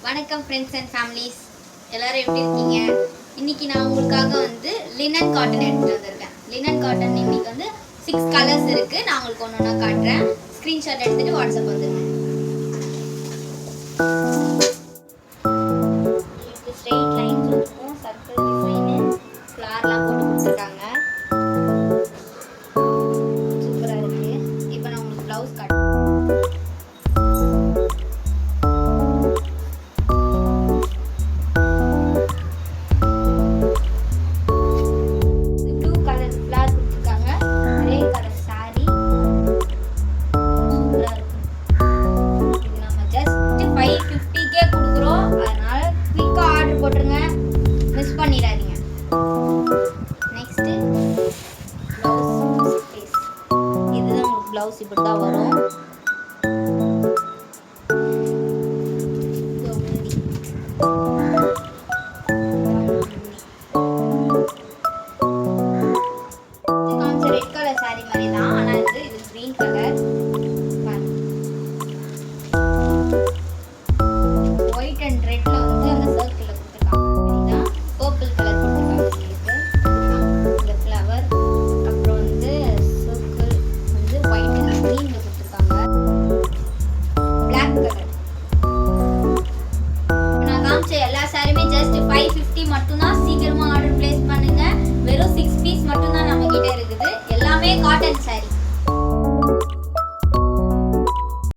வணக்கம் friends and families, எல்லாரும் எப்படி இருக்கீங்க? இன்னைக்கு நான் உங்களுக்காக வந்து லினன் காட்டன் எடுத்துட்டு வந்திருக்கேன். லினன் காட்டன் இன்னைக்கு வந்து 6 கலர்ஸ் இருக்கு. நான் உங்களுக்கு ஒன்று ஒன்றா காட்டுறேன். ஸ்க்ரீன்ஷாட் எடுத்துட்டு வாட்ஸ்அப் வந்துருங்க. ஸ்ட்ரெயிட் லைன்ஸ் இருக்கும், சர்க்கிள் டிசைனு, ஃப்ளார்லாம் போட்டு கொடுத்துருக்காங்க. சூப்பராக இருக்கு. இப்போ நான் உங்களுக்கு ப்ளவுஸ் காட்டுறேன். ப்ளவுஸ் இப்படி தான் வரும். ரெட் கலர் சாரி மாதிரி தான், ஆனால் இது கிரீன் கலர். ஒயிட் அண்ட் ரெட்ல வந்து அந்த சர்க்கிள்ல கொடுத்துருக்காங்க. பர்பிள் கலர் கொடுத்துருக்காங்க. இந்த ஃப்ளவர் அப்புறம் வந்து சர்க்கிள் வந்து ஒயிட் அண்ட் கிரீன்ல கொடுத்துருக்காங்க. Black colour. நான் காமிச்ச எல்லா சாரியுமே ஜஸ்ட் 550 மட்டும்தான். சீக்கிரமா ஆர்டர் பிளேஸ் பண்ணுங்க. வெறும் 6 பீஸ் மட்டும்தான் நம்ம கிட்ட இருக்குது. எல்லாமே காட்டன் சாரி.